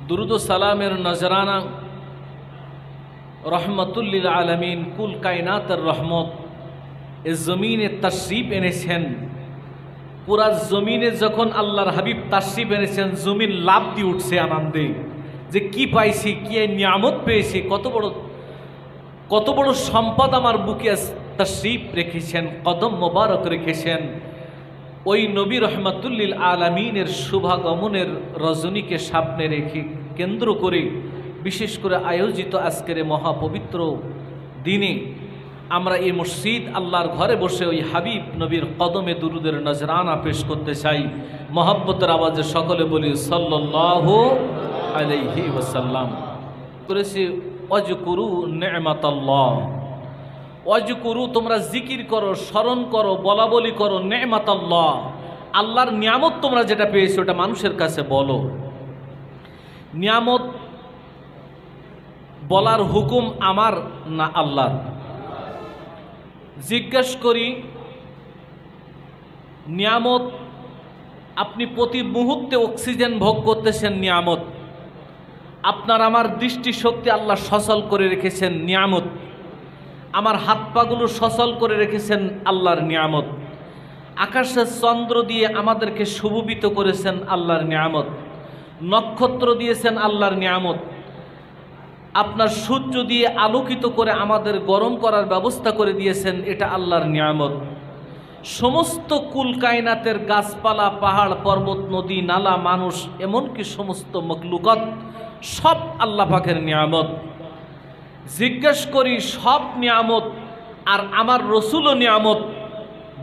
दुरूद व सालामेर नजराना रहमतुल्लिल आलमीन कुल कायनातेर रहमत ए जमीने तशरीफ এনেছেন। পুরা জমিনে যখন আল্লাহর হাবিব তাশরিফ এনেছেন, জমিন লাভ দিয়ে উঠছে আনন্দে যে কি পাইছি, কি নিয়ামত পেয়েছি, কত বড় সম্পদ আমার বুকে তাশরিফ রেখেছেন, কদম মোবারক রেখেছেন। ওই নবী রহমাতুল্লিল আলামিনের শুভাগমনের রজনীকে সামনে রেখে কেন্দ্র করে বিশেষ করে আয়োজিত আজকের মহাপবিত্র দিনে আমরা এই মসজিদ আল্লাহর ঘরে বসে ওই হাবিব নবীর কদমে দুরুদের নজরানা পেশ করতে চাই। মহব্বতের আওয়াজে সকলে বলি সাল্লাল্লাহু আলাইহি ওয়াসাল্লাম। করেছি ওয়াজকুরু নি'মাতাল্লাহ, ওয়াজকুরু তোমরা জিকির করো, স্মরণ করো, বলা বলি করো নি'মাতাল্লাহ, আল্লাহর নিয়ামত তোমরা যেটা পেয়েছো ওটা মানুষের কাছে বলো। নিয়ামত বলার হুকুম আমার না আল্লাহর? জিজ্ঞেস করি, নিয়ামত আপনি প্রতি মুহূর্তে অক্সিজেন ভোগ করতেছেন, নিয়ামত। আপনার আমার দৃষ্টিশক্তি আল্লাহ সচল করে রেখেছেন, নিয়ামত। আমার হাত পাগুলো সচল করে রেখেছেন, আল্লাহর নিয়ামত। আকাশের চন্দ্র দিয়ে আমাদেরকে সুশোভিত করেছেন, আল্লাহর নিয়ামত। নক্ষত্র দিয়েছেন, আল্লাহর নিয়ামত। আপনার সূর্য দিয়ে আলোকিত করে আমাদের গরম করার ব্যবস্থা করে দিয়েছেন, এটা আল্লাহর নিয়ামত। সমস্ত কুল কায়নাতের গাছপালা, পাহাড়, পর্বত, নদী, নালা, মানুষ, এমনকি সমস্ত মখলুকাত সব আল্লাহ পাকের নিয়ামত। জিজ্ঞেস করি, সব নিয়ামত আর আমার রসুলও নিয়ামত,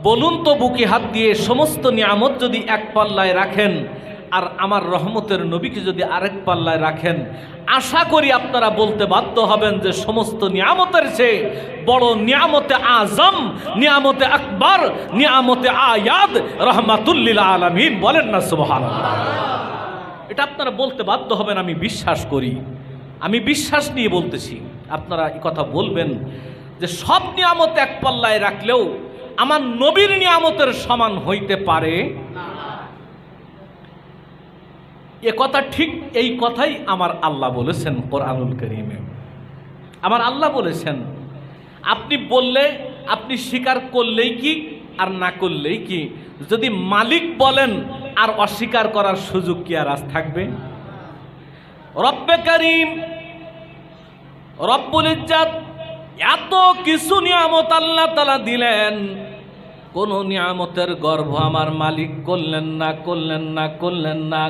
বলুন তো বুকে হাত দিয়ে, সমস্ত নিয়ামত যদি এক পাল্লায় রাখেন আর আমার রহমতের নবীকে যদি আরেক পাল্লায় রাখেন, আশা করি আপনারা বলতে বাধ্য হবেন যে সমস্ত নিয়ামতের চেয়ে বড় নিয়ামতে আজম, নিয়ামতে আকবর, নিয়ামতে আয়াদ রহমাতুল্লিল আলামিন। বলেন না সুবহানাল্লাহ? এটা আপনারা বলতে বাধ্য হবেন, আমি বিশ্বাস করি, আমি বিশ্বাস নিয়ে বলতেছি। আপনারা এই কথা বলবেন যে সব নিয়ামত এক পাল্লায় রাখলেও আমার নবীর নিয়ামতের সমান হইতে পারে না। এ কথা ঠিক, এই কথাই আমার আল্লাহ বলেছেন কোরআনুল কারীমে। আমার আল্লাহ বলেছেন, আপনি বললে, আপনি স্বীকার করলেই কি আর না করলেই কি, যদি মালিক বলেন আর অস্বীকার করার সুযোগ কি আর আজ থাকবে? রব্বে কারীম, রব্বুল ইজ্জত এত কিছু নিয়ামত আল্লাহ তাআলা দিলেন, কোন নিয়ামতের গর্ব আমার মালিক করলেন না, করলেন না, করলেন না।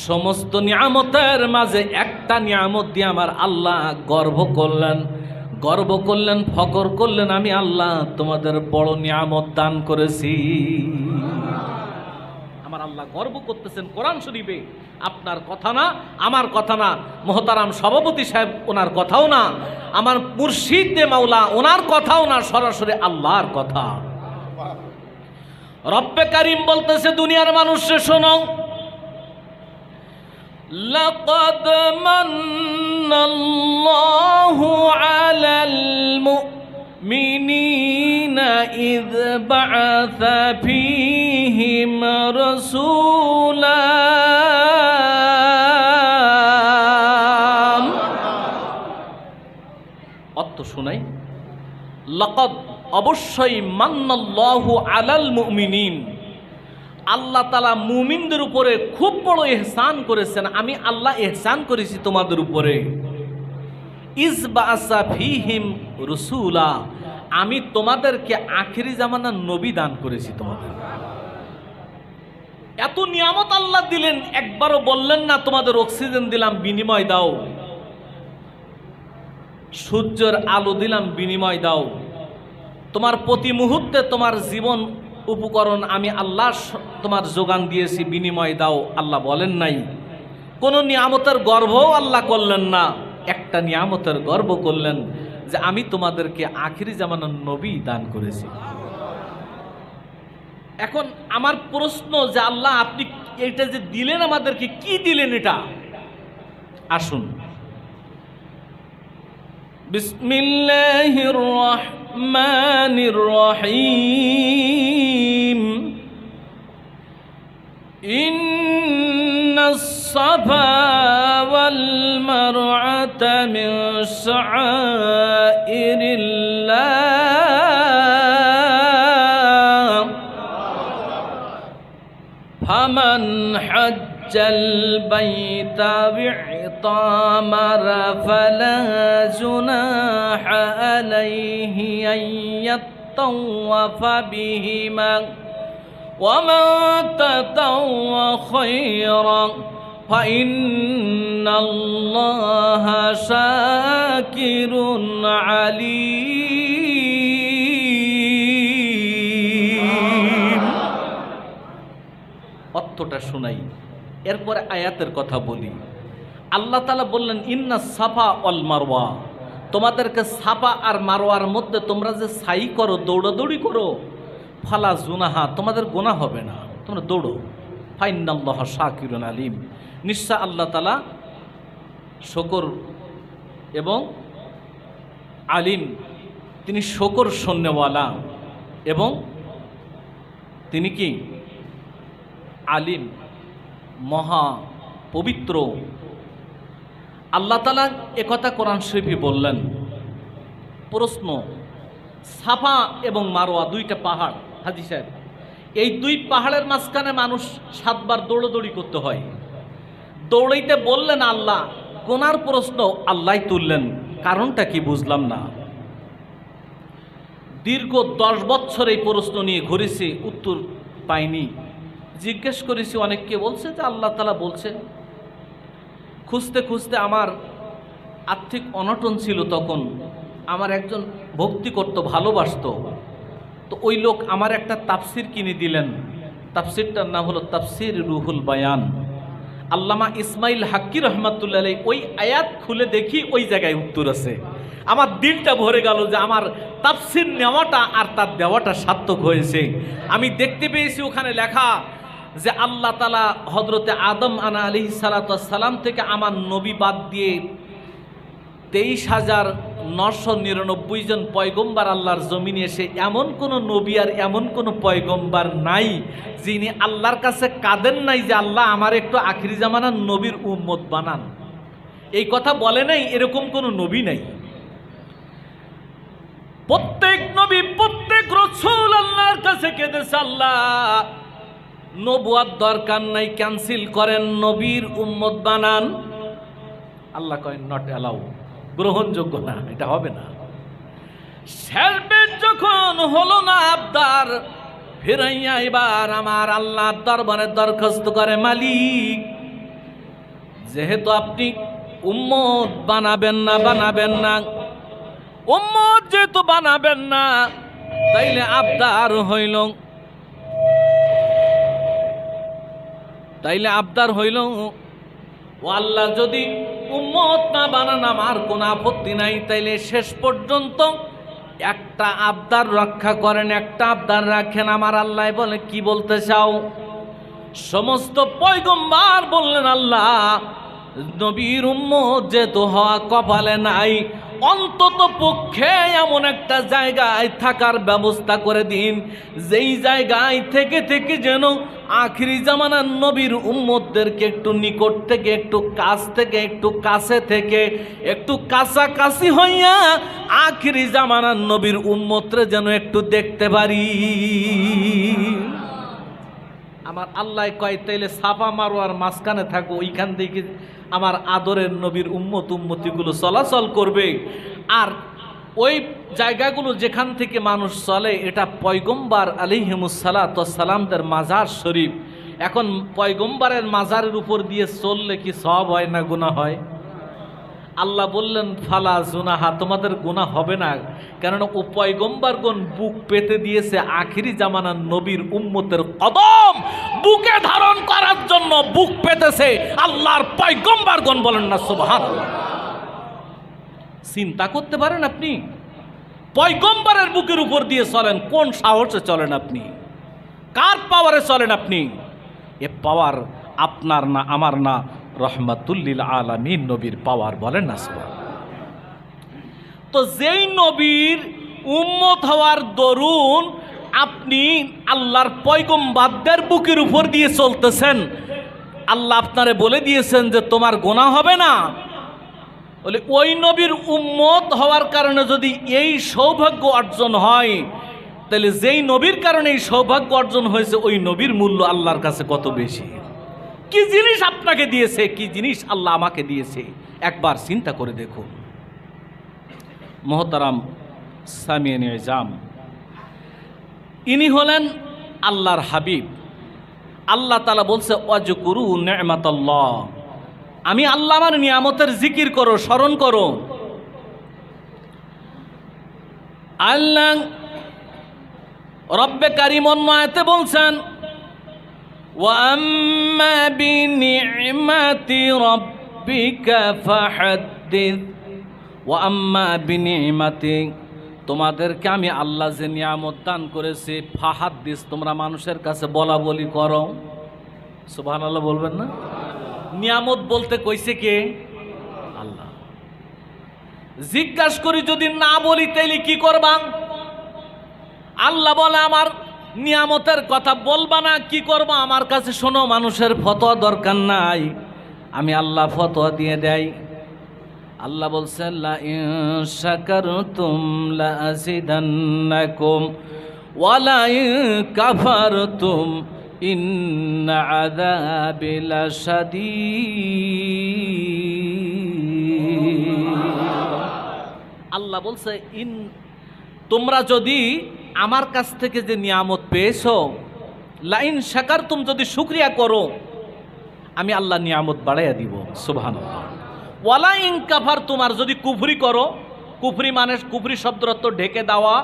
সমস্ত নিয়ামতের মাঝে একটা নিয়ামত দিয়ে আমার আল্লাহ গর্ব করলেন, গর্ব করলেন, ফখর করলেন, আমি আল্লাহ তোমাদের বড় নিয়ামত দান করেছি। আমার আল্লাহ গর্ব করতেছেন কোরআন শরীফে। আপনার কথা না, আমার কথা না, মোহতারাম সভাপতি সাহেব ওনার কথাও না, আমার মুর্শিদ দে মাওলা ওনার কথাও না, সরাসরি আল্লাহর কথা। রব্বে কারীম বলতেছে, দুনিয়ার মানুষে শোনো, لقد من الله على المؤمنين إذ بعث فيهم رسولا অর্থ শোনাই, লাকাদ অবশ্যই মান্নাল্লাহু আলাল মুমিনিন, আল্লাহ তাআলা মুমিনদের উপরে খুব বড় ইহসান করেছেন। আমি আল্লাহ ইহসান করেছি তোমাদের উপরে। ইজ বাআসা ফীহিম রাসূলা, আমি তোমাদেরকে আখিরি জামানার নবী দান করেছি তোমাদের। এত নিয়ামত আল্লাহ দিলেন, একবারও বললেন না তোমাদের অক্সিজেন দিলাম বিনিময় দাও, সূর্যের আলো দিলাম বিনিময় দাও, তোমার প্রতি মুহূর্তে তোমার জীবন উপকরণ আমি আল্লাহ তোমার যোগান দিয়েছি, বিনিময় দাও। আল্লাহ বলেন নাই। কোন নিয়ামতের গর্বও আল্লাহ করলেন না, একটা নিয়ামতের গর্ব করলেন যে আমি তোমাদেরকে আখিরি জামানার নবী দান করেছি। এখন আমার প্রশ্ন যে আল্লাহ আপনি এটা যে দিলেন আমাদেরকে, কি দিলেন এটা? আসুন, বিসমিল্লাহির রহমানির রহিম। الصفا والمروة من شعائر الله فمن حج البيت واعتمر فلا جناح عليه أن يطوف بهما ومن تطوع خيرا فإن الله شاكر عليم। অর্থটা শোনাই, এরপরে আয়াতের কথা বলি। আল্লাহ তাআলা বললেন ইন্না সাফা ওয়াল মারওয়া, তোমাদেরকে সাফা আর মারওয়ার মধ্যে তোমরা যে সাই করো, দৌড়াদৌড়ি করো, ফালা জুনাহা, তোমাদের গুনাহ হবে না, তোমরা দৌড়ো। ফাইন্নাল্লাহ শাকিরুন আলিম, নিশ্চয় আল্লাহ তাআলা শকর এবং আলিম, তিনি শকর শূন্যওয়ালা এবং তিনি কি আলিম, মহা পবিত্র। আল্লাহ তাআলা একথা কোরআন শরীফে বললেন। প্রশ্ন, সাফা এবং মারওয়া দুইটা পাহাড়, হাজী সাহেব, এই দুই পাহাড়ের মাঝখানে মানুষ 7 বার দৌড়াদৌড়ি করতে হয়। দৌড়াইতে বললেন আল্লাহ, গোনার প্রশ্ন আল্লাহ তুললেন, কারণটা কি বুঝলাম না। দীর্ঘ 10 বছর এই প্রশ্ন নিয়ে ঘুরেছি, উত্তর পাইনি। জিজ্ঞেস করেছি অনেককে, বলছে যে আল্লাহ তাআলা বলছে। খুঁজতে খুঁজতে আমার আর্থিক অনটন ছিল তখন। আমার একজন ভক্তি করত, ভালোবাসত, তো ওই লোক আমার একটা তাফসির কিনে দিলেন। তাফসিরটার নাম হলো তাফসির রুহুল বায়ান। আল্লামা ইসমাইল হাক্কি রহমাতুল্লাহ আলাইহি ওই আয়াত খুলে দেখি ওই জায়গায় উত্তর আছে। আমার দিলটা ভরে গেল যে আমার তাফসির নেওয়াটা আর তার দেওয়াটা সার্থক হয়েছে। আমি দেখতে পেয়েছি ওখানে লেখা যে আল্লাহ তাআলা হযরতে আদম আলাইহিস সালাতু ওয়াস সালাম থেকে আমার নবী বাদ দিয়ে 23,999 জন পয়গম্বর আল্লাহর জমিনে এসে এমন কোনো নবী আর এমন কোনো পয়গম্বর নাই যিনি আল্লাহর কাছে কাঁদেন নাই যে আল্লাহ আমার একটু আখিরি জামানার নবীর উম্মত বানান। এই কথা বলে নাই, এরকম কোনো নবী নাই। প্রত্যেক নবী, প্রত্যেক রাসূল আল্লাহর কাছে কেঁদেছে, আল্লাহ নবুয়ত দরকার নাই, ক্যান্সেল করেন, নবীর উম্মত বানান। আল্লাহ কয় নট অ্যালাউ, গ্রহণযোগ্য না, এটা হবে না। শেষবেশ যখন হলো না আবদার, ফিরাইয়া এবার আমার আল্লাহর দরবারে দরখাস্ত করে, মালিক যেহেতু আপনি উম্মত বানাবেন না, উম্মত যেহেতু বানাবেন না, তাইলে আবদার হইল, ও আল্লাহ যদি উম্মত না বানান আমার কোনো আপত্তি নাই, তাইলে শেষ পর্যন্ত একটা আবদার রক্ষা করেন, একটা আবদার রাখেন। আমার আল্লাহ বলে, কি বলতে চাও? সমস্ত পয়গম্বর বললেন, আল্লাহ নবীর উম্মত যেহেতু হওয়া কপালে নাই, অন্তত পক্ষে এমন একটা জায়গায় থাকার ব্যবস্থা করে দিন, যেই জায়গায় থেকে থেকে যেন আখিরি জামানার নবীর উম্মতদেরকে একটু নিকট থেকে, একটু কাছ থেকে, একটু কাছে থেকে, একটু কাছাকাছি হইয়া আখিরি জামানার নবীর উম্মতরে যেন একটু দেখতে পারি। আমার আল্লাহ কয়, তাইলে সাফা মারওয়ার মাঝখানে থাকো, ওইখান থেকে আমার আদরের নবীর উম্মতিগুলো চলাচল করবে। আর ওই জায়গাগুলো যেখান থেকে মানুষ চলে, এটা পয়গম্বর আলাইহিমুস সালাতু ওয়াস সালামদের মাজার শরীফ। এখন পয়গম্বরের মাজারের উপর দিয়ে চললে কি সওয়াব হয় না গুনাহ হয়? আল্লাহ বললেন, ফালা জুনাহা, তোমাদের গুনাহ হবে না, কেননা ও পয়গম্বরগণ বুক পেতে দিয়েছে আখিরি জামানার নবীর উম্মতের কদম বুকে ধারণ করার জন্য বুক পেতেছে আল্লাহর পয়গম্বরগণ। বলেন না সুবহানাল্লাহ। চিন্তা করতে পারেন আপনি, পয়গম্বরের বুকের উপর দিয়ে চলেন, কোন সাহসে চলেন আপনি? কার পাওয়ারে চলেন আপনি? এ পাওয়ার আপনার না, আমার না, রহমাতুল্লিল আলামিন নবীর পাওয়ার। বলেন না সুবহানাল্লাহ। তো যেই নবীর উম্মত হওয়ার দরুন আপনি আল্লাহর পয়গম্বরদের বুকের উপর দিয়ে চলতেছেন, আল্লাহ আপনারে বলে দিয়েছেন যে তোমার গোনাহ হবে না, বলে ওই নবীর উম্মত হওয়ার কারণে যদি এই সৌভাগ্য অর্জন হয়, তাহলে যেই নবীর কারণে এই সৌভাগ্য অর্জন হয়েছে ওই নবীর মূল্য আল্লাহর কাছে কত বেশি। কি জিনিস আপনাকে দিয়েছে, কি জিনিস আল্লাহ আমাকে দিয়েছে, একবার চিন্তা করে দেখুন। মোহতারাম সামিয়ানে ইজাম, ইনি হলেন আল্লাহর হাবিব। আল্লাহ তাআলা বলছে ওয়াজকুরু নি'মাতাল্লাহ, আমি আল্লাহ আমার নিয়ামতের জিকির করো, স্মরণ করো। আল্লাহ রব্বে কারীম অন্য আয়াতে বলছেন ওয়া আম্মা বিনি'মাতি রাব্বিকা ফাহাদ্দিস, ওয়া আম্মা বিনি'মাতি, তোমাদেরকে আমি আল্লাহ যে নিয়ামত দান করেছি, ফাহাদ্দিস, তোমরা মানুষের কাছে বলা বলি করো। সুবহানাল্লাহ বলবেন না? নিয়ামত বলতে কইছে কে? আল্লাহ। জিজ্ঞাসা করি যদি না বলি তাইলে কি করবা? আল্লাহ বলে আমার নিয়ামতের কথা বলবা না, কি করবা আমার কাছে শোনো, মানুষের ফতোয়া দরকার নাই, আমি আল্লাহ ফতোয়া দিয়ে দেই। আল্লাহ বলছেন লা ইন শাকারতুম লা আযিদান্নাকুম ওয়া লা ইন কাফারতুম ইন্না আযাবি লাশাদীদ। আল্লাহ বলছে তোমরা যদি আমার কাছ থেকে যে নিয়ামত পেয়েছো, লা ইন শাকারতুম, যদি শুকরিয়া করো আমি আল্লাহ নিয়ামত বাড়াইয়া দিব। সুবহানাল্লাহ। ওয়ালা ইন কাফারতুম, আর যদি কুফরি করো, কুফরি মানে কুফরি শব্দের অর্থ ঢেকে দেওয়া,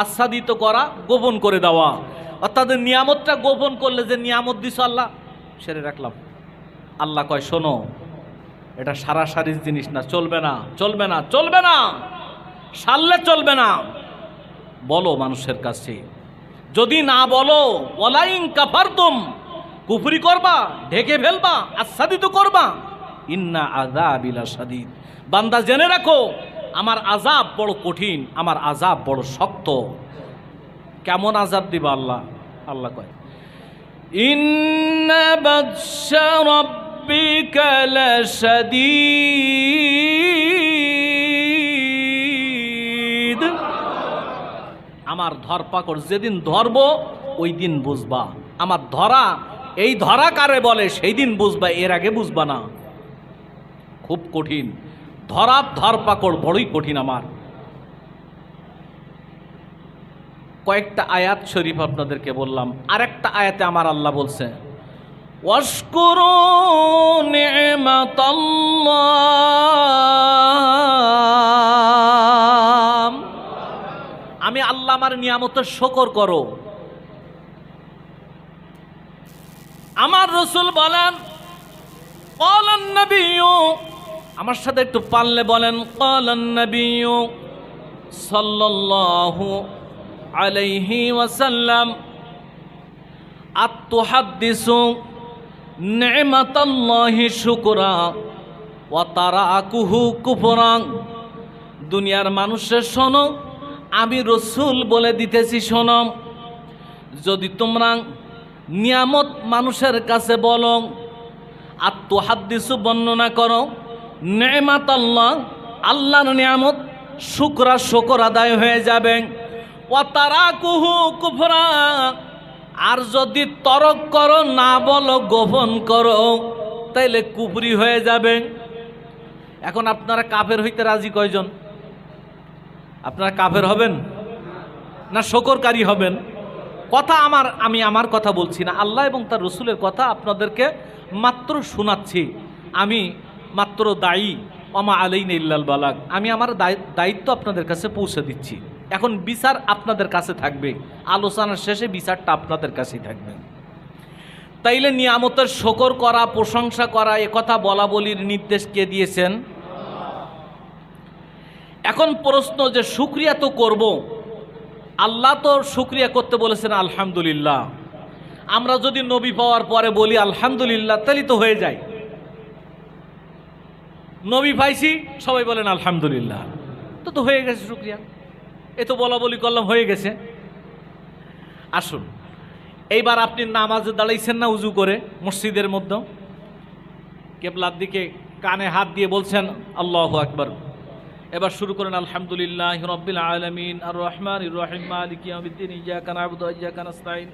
আচ্ছাদিত করা, গোপন করে দেওয়া, অর্থাৎ নিয়ামতটা গোপন করলে যে নিয়ামত দিছ আল্লাহ সেরে রাখলাম। আল্লাহ কয় শোনো, এটা সারাসারির জিনিস না, চলবে না, চলবে না, চলবে না, সারলে চলবে না, বলো মানুষের কাছে। যদি না বলো, ওয়ালা ইন কাফারতুম, কুফরি করবা, ঢেকে ফেলবা, আচ্ছাদিত করবা, ইন্না আযাবি লাশাদীদ, বান্দা জেনে রাখো আমার আযাব বড় কঠিন, আমার আযাব বড় শক্ত। কেমন আযাব দিবা আল্লাহ? আল্লাহ কয় ইন্না বাতশা রাব্বিকা লাশাদীদ, আমার ধরপাকড় যেদিন ধরব ওই দিন বুঝবা, আমার ধরা, এই ধরা কারে বলে সেই দিন বুঝবা, এর আগে বুঝবা না। খুব কঠিন, ধরপাকড় বড়ই কঠিন আমার। কয়েকটা আয়াত শরীফ আপনাদেরকে বললাম, আরেকটা আয়াতে আমার আল্লাহ বলছে ওয়াশকুরু নি'মাতাল্লাহ, আমি আল্লাহ আমার নিয়ামতের শুকর করো। আমার রাসূল বলেন ক্বালান নবিয়্যু, আমার সাথে একটু পারলে বলেন ক্বালান নবিয়্যু সাল্লাল্লাহু আলাইহি ওয়াসাল্লাম আতুহাদ্দিসু নি'মাতাল্লাহি শুকরা ওয়া তারাকুহু কুফরা, দুনিয়ার মানুষের শোনো, আমি রাসূল বলে দিতেছি শোনো, যদি তোমরা নিয়ামত মানুষের কাছে বলো, আতুহাদ্দিসু বর্ণনা করো, নি'মাতাল্লাহ আল্লাহর নিয়ামত, শুকর আদায় হয়ে যাবে, ওয়া তারাকুহু কুফরা, আর যদি তরক করো, না বলো, গোপন করো, তাইলে কুফরি হয়ে যাবে। এখন আপনারা কাফের হইতে রাজি কয়জন? আপনারা কাফের হবেন না শুকরকারী হবেন? কথা আমি আমার কথা বলছি না, আল্লাহ এবং তার রাসূলের কথা আপনাদেরকে মাত্র শোনাচ্ছি। আমি মাত্র দায়ী, ওমা আলাইনা ইল্লাল বালাগ, আমি আমার দায়িত্ব আপনাদের কাছে পৌঁছে দিচ্ছি। এখন বিচার আপনাদের কাছে থাকবে, আলোচনার শেষে বিচারটা আপনাদের কাছেই থাকবে। তাইলে নিয়ামতের শুকর করা, প্রশংসা করা, একথা বলা বলির নির্দেশ কে দিয়েছেন? এখন প্রশ্ন যে শুকরিয়া তো করব, আল্লাহ তো শুকরিয়া করতে বলেছেন আলহামদুলিল্লাহ। আমরা যদি নবী পাওয়ার পরে বলি আলহামদুলিল্লাহ, তাহলে তো হয়ে যায়। নবী পাইছি, সবাই বলেন আলহামদুলিল্লাহ, তো হয়ে গেছে শুকরিয়া, এ তো বলা বলি করলাম, হয়ে গেছে। আসুন, এইবার আপনি নামাজে দাঁড়াইছেন না উজু করে মসজিদের মধ্যে, কেবলার দিকে কানে হাত দিয়ে বলছেন আল্লাহু আকবার। এবার শুরু করেন আলহামদুলিল্লাহি রাব্বিল আলামিন আর রহমানির রহিম মালিকি ইয়াউমিদ্দিন ইয়্যাকা না'বুদু ওয়া ইয়্যাকা নাস্তাঈন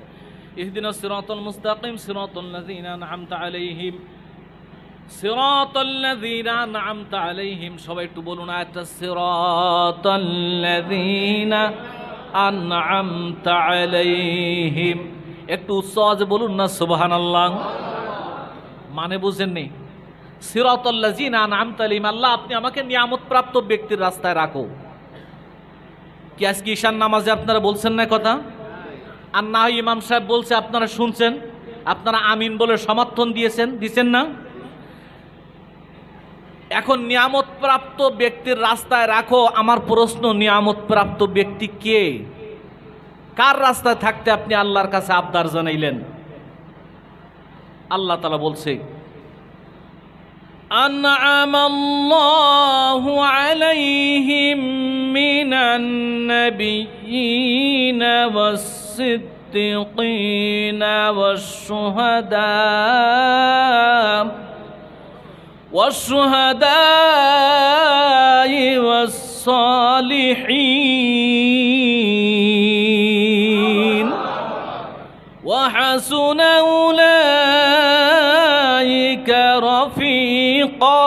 ইহদিনাস সিরাতাল মুস্তাকিম সিরাতাল লাযীনা আন'আমতা আলাইহিম সিরাতাল লাযীনা আন'আমতা আলাইহিম। সবাই একটু বলুন আয়াতটা, সিরাতাল লাযীনা আন'আমতা আলাইহিম। একটু উচ্চ বলুন না সুবহানাল্লাহ। মানে বুঝেননি? সিরাতাল লাযীনা আন'আমতা আলাইহিম, আল্লাহ আপনি আমাকে নিয়ামত প্রাপ্ত ব্যক্তির রাস্তায় রাখো। কি আজকে ঈশান নামাজে আপনারা বলছেন না কথা? আর না হয় ইমাম সাহেব বলছে আপনারা শুনছেন, আপনারা আমিন বলে সমর্থন দিয়েছেন না? এখন নিয়ামত প্রাপ্ত ব্যক্তির রাস্তায় রাখো। আমার প্রশ্ন, নিয়ামত প্রাপ্ত ব্যক্তি কে? কার রাস্তায় থাকতে আপনি আল্লাহর কাছে আবদার জানাইলেন? আল্লাহ তাআলা বলছে আন'আমাল্লাহু আলাইহিম মিনান নাবিয়্যিনা ওয়াস-সিদ্দীকিনা ওয়াশ-শুহাদা'i ওয়াস-সালিহিন ওয়া হাসুনা উলাইকা রফিকা।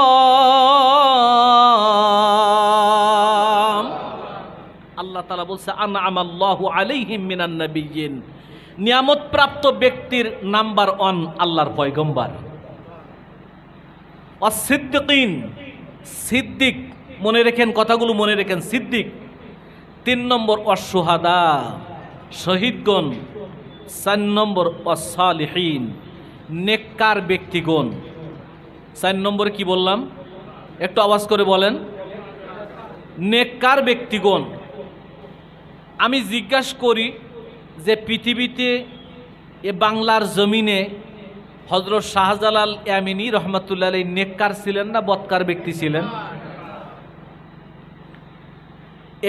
আল্লাহ তাআলা বলছে আন'আমাল্লাহু আলাইহিম মিনান নাবিয়্যিন, নিয়ামত প্রাপ্ত ব্যক্তির নাম্বার 1 আল্লাহর পয়গম্বর। সিদ্দিকিন, সিদ্দিক, মনে রেখেন কথাগুলো, মনে রেখেন। সিদ্দিক 3 নম্বর, অশুহাদা, শহীদগণ 4 নম্বর, অসালিহীন, নেককার ব্যক্তিগণ। 4 নম্বরে কি বললাম? একটু আওয়াজ করে বলেন, নেককার ব্যক্তিগণ। আমি জিজ্ঞাসা করি যে পৃথিবীতে এ বাংলার জমিনে হযরত শাহজালাল ইয়ামিনী রহমাতুল্লাহ আলাইহি নেককার ছিলেন না বদকার ব্যক্তি ছিলেন?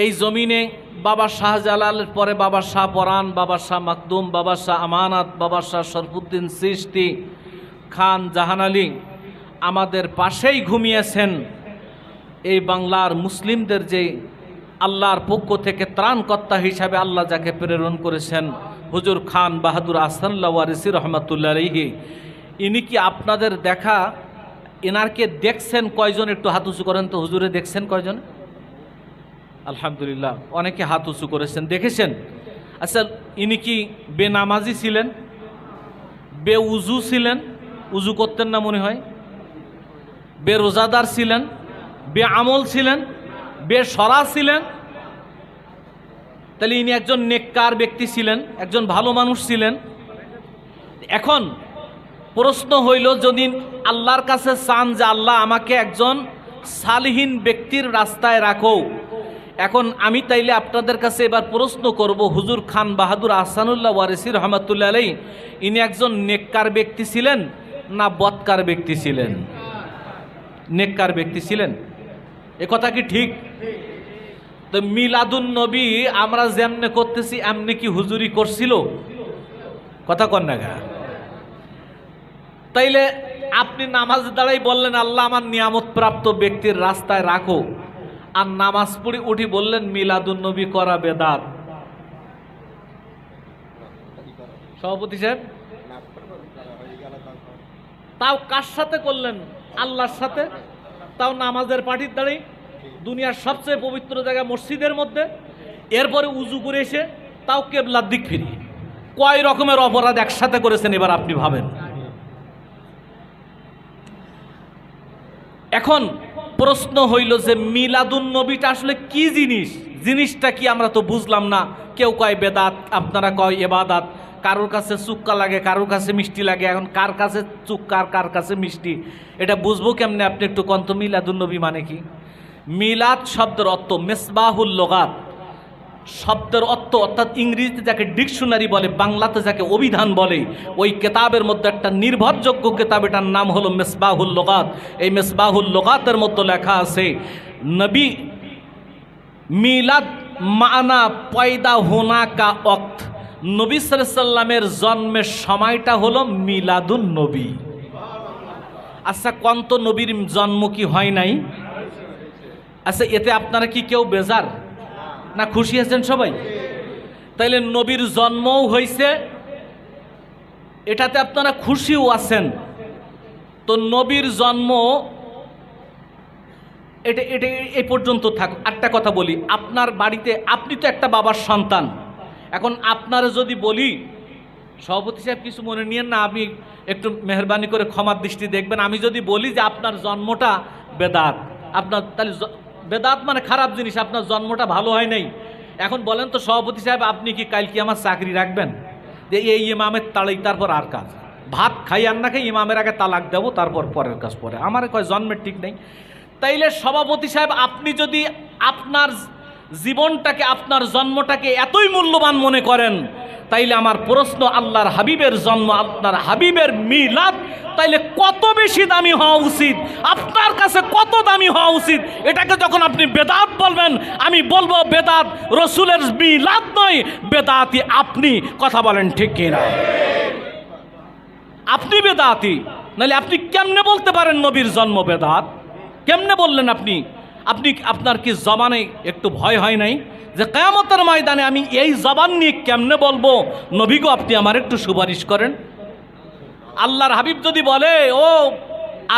এই জমিনে বাবা শাহজালালের পরে বাবা শাহ পরাণ, বাবা শাহ মাকদুম, বাবা শাহ আমানত, বাবা শাহ শরফুদ্দিন চিশতি, খান জাহান আলী আমাদের পাশেই ঘুমিয়েছেন। এই বাংলার মুসলিমদের যে আল্লাহর পক্ষ থেকে ত্রাণকর্তা হিসাবে আল্লাহ যাকে প্রেরণ করেছেন, হুজুর খান বাহাদুর আহসানুল্লাহ ওয়ারিসি রহমাতুল্লাহ আলাইহি, ইনি কি আপনাদের দেখা, এনারকে দেখছেন কয়জন? একটু হাত উঁচু করেন তো। হুজুরে দেখছেন কয়জন? আলহামদুলিল্লাহ, অনেকে হাত উঁচু করেছেন, দেখেছেন। আচ্ছা, ইনি কি বেনামাজি ছিলেন? বে উজু ছিলেন? উজু করতেন না মনে হয়? বে রোজাদার ছিলেন? বে আমল ছিলেন? বে সরা ছিলেন? তাহলে ইনি একজন নেককার ব্যক্তি ছিলেন, একজন ভালো মানুষ ছিলেন। এখন প্রশ্ন হইল, যদি আল্লাহর কাছে চান যে আল্লাহ আমাকে একজন সালিহীন ব্যক্তির রাস্তায় রাখো, এখন আমি তাইলে আপনাদের কাছে এবার প্রশ্ন করব, হুজুর খান বাহাদুর আহসানুল্লাহ ওয়ারিসি রহমাতুল্লাহ আলাইহি ইনি একজন নেককার ব্যক্তি ছিলেন না বদকার ব্যক্তি ছিলেন? নেককার ব্যক্তি ছিলেন। এ কথা কি ঠিক? তো মিলাদুন নবী আমরা যেমনে করতেছি এমনি কি হুজুরি করছিল? কথা কন না গা? তাইলে আপনি নামাজ দাঁড়াই বললেন আল্লাহ আমার নিয়ামত প্রাপ্ত ব্যক্তির রাস্তায় রাখো, আর নামাজ পড়ে উঠি বললেন মিলাদুন নবী করা বেদাত। সভাপতি সাহেব, তাও কার সাথে করলেন? আল্লাহর সাথে। তাও নামাজের পাটির দাঁড়াই, দুনিয়ার সবচেয়ে পবিত্র জায়গা মসজিদের মধ্যে। এরপরে উজু করে এসে তাও কেবলার দিক ফিরিয়ে। কয় রকমের অপরাধ একসাথে করেছেন এবার আপনি ভাবেন। এখন প্রশ্ন হইল যে মিলাদুন নবীটা আসলে কি জিনিস? জিনিসটা কি আমরা তো বুঝলাম না। কেউ কয় বেদাত, আপনারা কয় ইবাদত। কারোর কাছে চুক্কা লাগে, কারোর কাছে মিষ্টি লাগে। এখন কার কাছে চুক্কা আর কার কাছে মিষ্টি এটা বুঝবো কেমনে? আপনি একটু কন্ত মিলাদুন নবী মানে কি? মিলাদ শব্দের অর্থ মিসবাহুল লগাত, শব্দের অর্থ অর্থাৎ ইংরেজিতে যাকে ডিকশনারি বলে, বাংলাতে যাকে অভিধান বলে, ওই কেতাবের মধ্যে একটা নির্ভরযোগ্য কেতাব, এটার নাম হলো মিসবাহুল লগাত। এই মিসবাহুল লগাতের মধ্যে লেখা আছে নবী মিলাদ মানা পয়দা হোনা কা ওয়াক্ত, নবী সাল্লাল্লাহু আলাইহি সাল্লামের জন্মের সময়টা হলো মিলাদুন নবী। আচ্ছা কন্ত নবীর জন্ম কি হয় নাই? আচ্ছা এতে আপনারা কি কেউ বেজার না খুশি আছেন সবাই? তাইলে নবীর জন্মও হয়েছে, এটাতে আপনারা খুশিও আছেন। তো নবীর জন্ম এটা এটা এই পর্যন্ত থাক। একটা কথা বলি, আপনার বাড়িতে আপনি তো একটা বাবার সন্তান। এখন আপনারা যদি বলি, সভাপতি সাহেব কিছু মনে নিয়েন না, আপনি একটু মেহরবানি করে ক্ষমার দৃষ্টি দেখবেন। আমি যদি বলি যে আপনার জন্মটা বেদাত, আপনার তাহলে বেদাত মানে খারাপ জিনিস, আপনার জন্মটা ভালো হয় নাই। এখন বলেন তো সভাপতি সাহেব, আপনি কি কাল কি আমার চাকরি রাখবেন? যে এই ইমামের তালাই তারপর আর কাজ, ভাত খাই আর না খাই ইমামের আগে তালাক দেবো, তারপর পরের কাজ পরে, আমার কয় জন্মের ঠিক নেই। তাইলে সভাপতি সাহেব আপনি যদি আপনার জীবনটাকে, আপনার জন্মটাকে এতই মূল্যবান মনে করেন, তাইলে আমার প্রশ্ন, আল্লাহর হাবিবের জন্ম, আপনার হাবিবের মিলাদ তাইলে কত বেশি দামি হওয়া উচিত, আপনার কাছে কত দামি হওয়া উচিত। এটাকে যখন আপনি বেদাত বলবেন, আমি বলবো বেদাত রসুলের মিলাদ নয়, বেদাতি আপনি। কথা বলেন ঠিক কিনা? আপনি বেদাতি, নাহলে আপনি কেমনে বলতে পারেন নবীর জন্ম বেদাত? কেমনে বললেন আপনি? আপনার কি জবানে একটু ভয় হয় নাই যে কিয়ামতের ময়দানে আমি এই জবান নিয়ে কেমনে বলবো নবীগো আপনি আমার একটু সুপারিশ করেন? আল্লাহর হাবিব যদি বলে, ও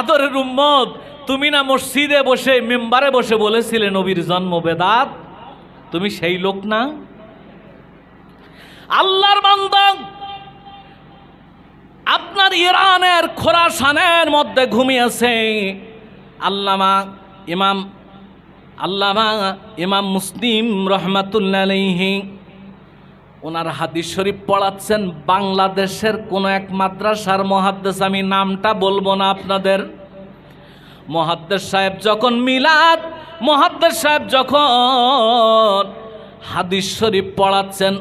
আদরের উম্মত, তুমি না মসজিদে বসে মেম্বারে বসে বলেছিলে নবীর জন্ম বেদাত, তুমি সেই লোক না? আল্লাহর বান্দা, আপনার ইরানের খোরাসানের মধ্যে ঘুমিয়েছে আল্লামা ইমাম মুসলিম রহমাতুল্লাহ আলাইহি। ওনার হাদিস শরীফ পড়াচ্ছেন বাংলাদেশের কোন এক মাদ্রাসার মুহাদ্দিস, আমি নামটা বলবো না আপনাদের। মুহাদ্দিস সাহেব যখন মুহাদ্দিস সাহেব যখন হাদিস শরীফ পড়াচ্ছেন,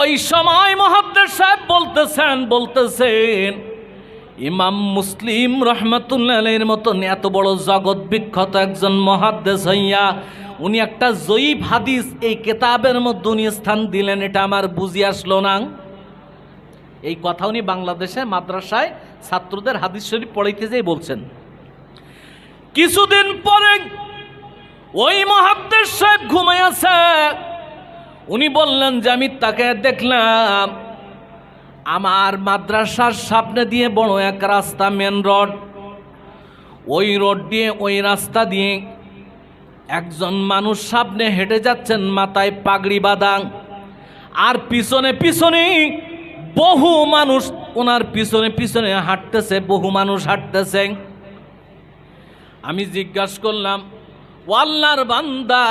ওই সময় মুহাদ্দিস সাহেব বলতেছেন ইমাম মুসলিম রহমাতুল্লাহ আলাইহির মতন এত বড় জগৎ বিখ্যাত একজন মুহাদ্দিস হইয়া উনি একটা জয়ীফ হাদিস এই কিতাবের মধ্যে উনি স্থান দিলেন, এটা আমার বুঝি আসলো না। এই কথা উনি বাংলাদেশে মাদ্রাসায় ছাত্রদের হাদিস শরীফ পড়াইতে যেয়ে বলছেন। কিছুদিন পরে ওই মুহাদ্দিস সাহেব ঘুমাইয়াছে, উনি বললেন যে আমি তাকে দেখলাম আমার মাদ্রাসার সামনে দিয়ে বড় এক রাস্তা, মেন রোড, ওই রোড দিয়ে, ওই রাস্তা দিয়ে একজন মানুষ সামনে হেঁটে যাচ্ছেন, মাথায় পাগড়ি বাঁধা, আর পিছনে পিছনে বহু মানুষ ওনার পিছনে পিছনে হাঁটতেছে, বহু মানুষ হাঁটতেছে। আমি জিজ্ঞাসা করলাম, ও আল্লাহর বান্দা,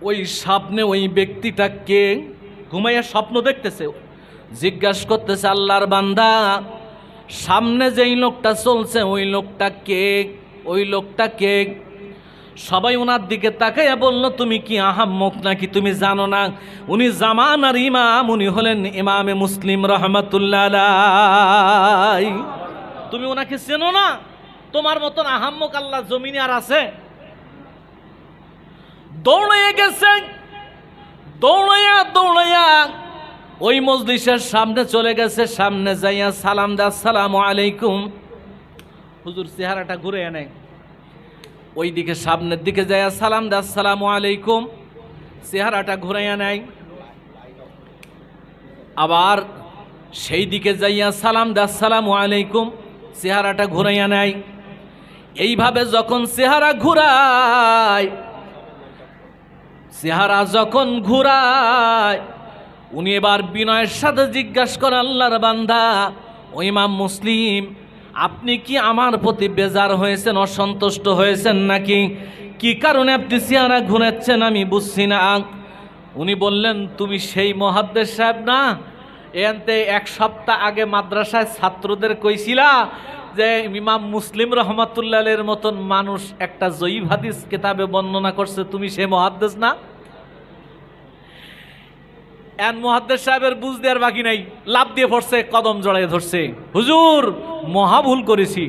ওই সামনে ওই ব্যক্তিটা কে? ঘুমাইয়া স্বপ্ন দেখতেছে। জিজ্ঞাসা করতেছে, আল্লাহর বান্দা, সামনে যেই লোকটা চলছে ওই লোকটা কে? ওই লোকটা কে? সবাই ওনার দিকে তাকাইয়া বলল, তুমি কি আহাম্মক নাকি? তুমি জানো না উনি জামানার ইমাম, উনি হলেন ইমামে মুসলিম রহমাতুল্লাহ আলাইহি। তুমি ওনাকে চেনো না? তোমার মতন আহাম্মক আল্লাহ জমিনে আর আছে? দৌড়াইয়া গেছে, দৌড়াইয়া ওই মজলিসের সামনে চলে গেছে। সামনে যাইয়া সালাম দে, আসসালামু আলাইকুম। হুজুর চেহারাটা ঘুরে এনে ওই দিকে, সামনের দিকে যাইয়া সালাম দে, আসসালামু আলাইকুম। চেহারাটা ঘুরাইয়া নেয়। আবার সেই দিকে যাইয়া সালাম দে, আসসালামু আলাইকুম। চেহারাটা ঘুরাইয়া নেয়। এইভাবে যখন চেহারা যখন ঘুরায়, উনি এবার বিনয়ের সাথে জিজ্ঞাসা করে, আল্লাহর বান্দা, ও ইমাম মুসলিম, আপনি কি আমার প্রতি বেজার হয়েছেন, অসন্তুষ্ট হয়েছেন নাকি? কি কারণে আপনি চেহারা ঘুরাচ্ছেন আমি বুঝছি না। উনি বললেন, তুমি সেই মুহাদ্দিস সাহেব না, এতে এক সপ্তাহ আগে মাদ্রাসায় ছাত্রদের কইছিলা যে ইমাম মুসলিম রহমাতুল্লাহ আলাইহির মতন মানুষ একটা জয়ীফ হাদিস কিতাবে বর্ণনা করছে, তুমি সেই মুহাদ্দিস না? এন মুহাদ্দিস সাহেবের বুঝ দেওয়ার বাকি নাই, লাভ দিয়ে পড়ছে, কদম জড়াই ধরছে, হুজুর মহা ভুল করেছি,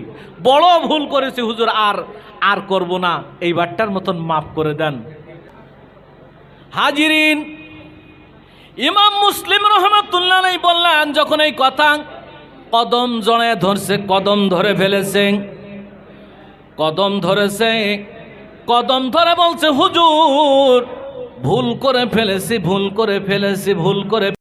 বড় ভুল করেছি হুজুর, আর করব না, এইবারটার মতন মাফ করে দেন। হাজিরিন, ইমাম মুসলিম রহমাতুল্লাহ আলাইহি বললেন যখন এই কথা, কদম জড়ায় ধরছে, কদম ধরে ফেলেছে, কদম ধরেছে, কদম ধরে বলছে হুজুর ভুল করে ফেলেছি, ভুল করে ফেলেছি, ভুল করে